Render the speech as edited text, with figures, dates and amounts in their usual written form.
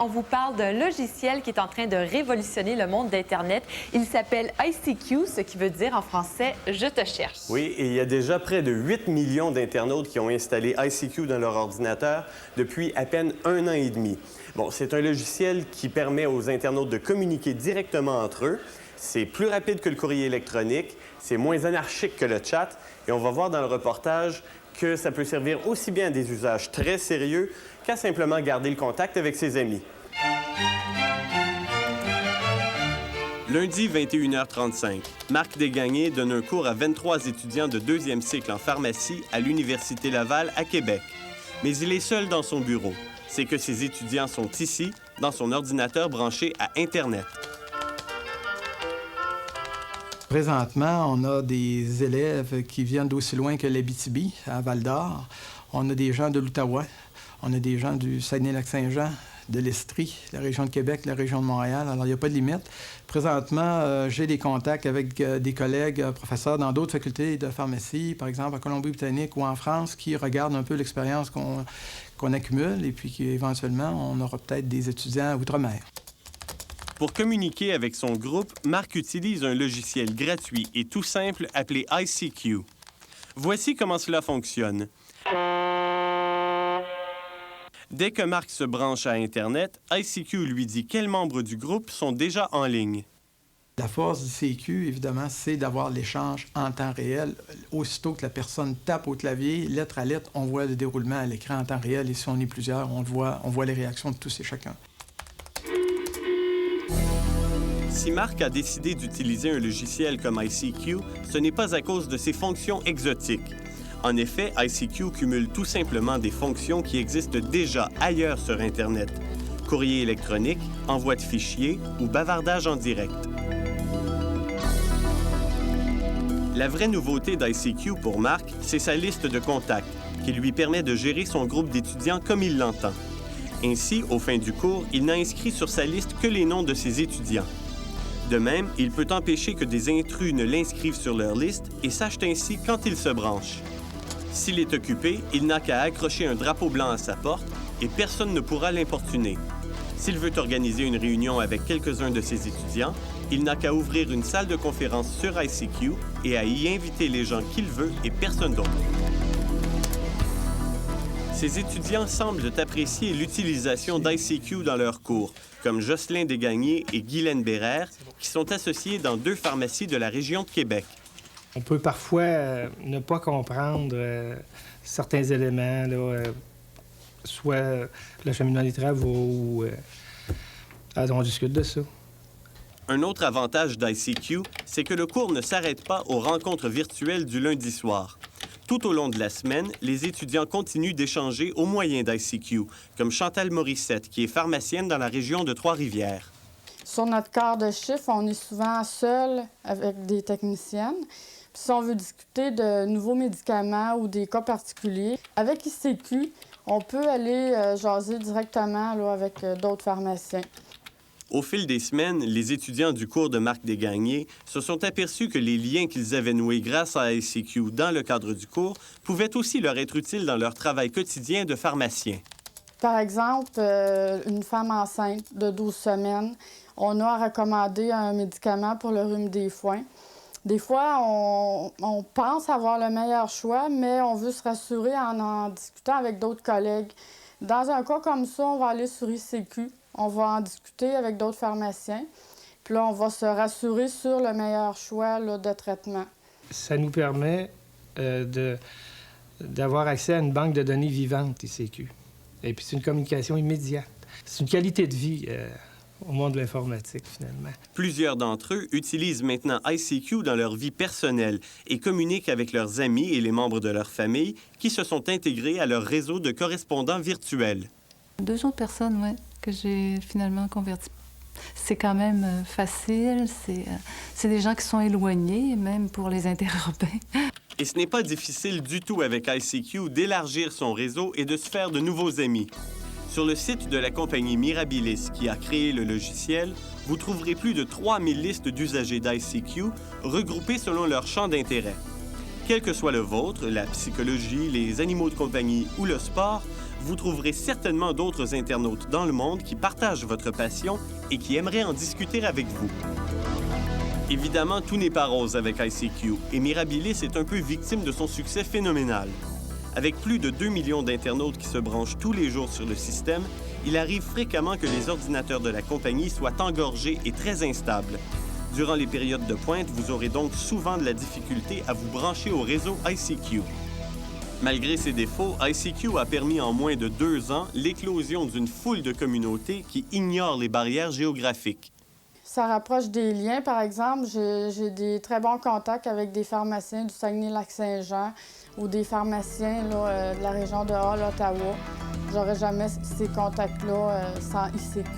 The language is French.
On vous parle d'un logiciel qui est en train de révolutionner le monde d'Internet. Il s'appelle ICQ, ce qui veut dire en français « Je te cherche ». Oui, et il y a déjà près de 8 millions d'internautes qui ont installé ICQ dans leur ordinateur depuis à peine 1 an et demi. Bon, c'est un logiciel qui permet aux internautes de communiquer directement entre eux. C'est plus rapide que le courrier électronique, c'est moins anarchique que le chat, et on va voir dans le reportage que ça peut servir aussi bien à des usages très sérieux qu'à simplement garder le contact avec ses amis. Lundi, 21h35, Marc Desgagnés donne un cours à 23 étudiants de 2e cycle en pharmacie à l'Université Laval à Québec. Mais il est seul dans son bureau. C'est que ses étudiants sont ici, dans son ordinateur branché à Internet. Présentement, on a des élèves qui viennent d'aussi loin que l'Abitibi, à Val-d'Or. On a des gens de l'Outaouais. On a des gens du Saguenay-Lac-Saint-Jean, de l'Estrie, la région de Québec, la région de Montréal. Alors, il n'y a pas de limite. Présentement, j'ai des contacts avec des collègues professeurs dans d'autres facultés de pharmacie, par exemple en Colombie-Britannique ou en France, qui regardent un peu l'expérience qu'on accumule et puis qu'éventuellement, on aura peut-être des étudiants outre-mer. Pour communiquer avec son groupe, Marc utilise un logiciel gratuit et tout simple appelé ICQ. Voici comment cela fonctionne. Dès que Marc se branche à Internet, ICQ lui dit quels membres du groupe sont déjà en ligne. La force du CQ, évidemment, c'est d'avoir l'échange en temps réel. Aussitôt que la personne tape au clavier, lettre à lettre, on voit le déroulement à l'écran en temps réel. Et si on est plusieurs, on voit les réactions de tous et chacun. Si Marc a décidé d'utiliser un logiciel comme ICQ, ce n'est pas à cause de ses fonctions exotiques. En effet, ICQ cumule tout simplement des fonctions qui existent déjà ailleurs sur Internet. Courrier électronique, envoi de fichiers ou bavardage en direct. La vraie nouveauté d'ICQ pour Marc, c'est sa liste de contacts, qui lui permet de gérer son groupe d'étudiants comme il l'entend. Ainsi, au fin du cours, il n'a inscrit sur sa liste que les noms de ses étudiants. De même, il peut empêcher que des intrus ne l'inscrivent sur leur liste et sache ainsi quand il se branche. S'il est occupé, il n'a qu'à accrocher un drapeau blanc à sa porte et personne ne pourra l'importuner. S'il veut organiser une réunion avec quelques-uns de ses étudiants, il n'a qu'à ouvrir une salle de conférence sur ICQ et à y inviter les gens qu'il veut et personne d'autre. Ses étudiants semblent apprécier l'utilisation d'ICQ dans leurs cours, comme Jocelyn Desgagnés et Guylaine Bérère, qui sont associés dans 2 pharmacies de la région de Québec. On peut parfois ne pas comprendre certains éléments, là, soit le cheminement des travaux ou on discute de ça. Un autre avantage d'ICQ, c'est que le cours ne s'arrête pas aux rencontres virtuelles du lundi soir. Tout au long de la semaine, les étudiants continuent d'échanger au moyen d'ICQ, comme Chantal Morissette, qui est pharmacienne dans la région de Trois-Rivières. Sur notre quart de chiffre, on est souvent seul avec des techniciennes. Puis si on veut discuter de nouveaux médicaments ou des cas particuliers, avec ICQ, on peut aller jaser directement là, avec d'autres pharmaciens. Au fil des semaines, les étudiants du cours de Marc Desgagnés se sont aperçus que les liens qu'ils avaient noués grâce à ICQ dans le cadre du cours pouvaient aussi leur être utiles dans leur travail quotidien de pharmacien. Par exemple, une femme enceinte de 12 semaines, on a à recommander un médicament pour le rhume des foins. Des fois, on pense avoir le meilleur choix, mais on veut se rassurer en discutant avec d'autres collègues. Dans un cas comme ça, on va aller sur ICQ. On va en discuter avec d'autres pharmaciens. Puis là, on va se rassurer sur le meilleur choix là, de traitement. Ça nous permet d'avoir accès à une banque de données vivante, ICQ. Et puis, c'est une communication immédiate. C'est une qualité de vie au monde de l'informatique, finalement. Plusieurs d'entre eux utilisent maintenant ICQ dans leur vie personnelle et communiquent avec leurs amis et les membres de leur famille qui se sont intégrés à leur réseau de correspondants virtuels. 2 autres personnes, oui, que j'ai finalement converties. C'est quand même facile, c'est des gens qui sont éloignés, même pour les interurbains. Et ce n'est pas difficile du tout avec ICQ d'élargir son réseau et de se faire de nouveaux amis. Sur le site de la compagnie Mirabilis qui a créé le logiciel, vous trouverez plus de 3000 listes d'usagers d'ICQ regroupées selon leur champ d'intérêt. Quel que soit le vôtre, la psychologie, les animaux de compagnie ou le sport, vous trouverez certainement d'autres internautes dans le monde qui partagent votre passion et qui aimeraient en discuter avec vous. Évidemment, tout n'est pas rose avec ICQ et Mirabilis est un peu victime de son succès phénoménal. Avec plus de 2 millions d'internautes qui se branchent tous les jours sur le système, il arrive fréquemment que les ordinateurs de la compagnie soient engorgés et très instables. Durant les périodes de pointe, vous aurez donc souvent de la difficulté à vous brancher au réseau ICQ. Malgré ses défauts, ICQ a permis en moins de 2 ans l'éclosion d'une foule de communautés qui ignorent les barrières géographiques. Ça rapproche des liens. Par exemple, j'ai des très bons contacts avec des pharmaciens du Saguenay-Lac-Saint-Jean ou des pharmaciens là, de la région de Hall, Ottawa. J'aurais jamais ces contacts-là sans ICQ.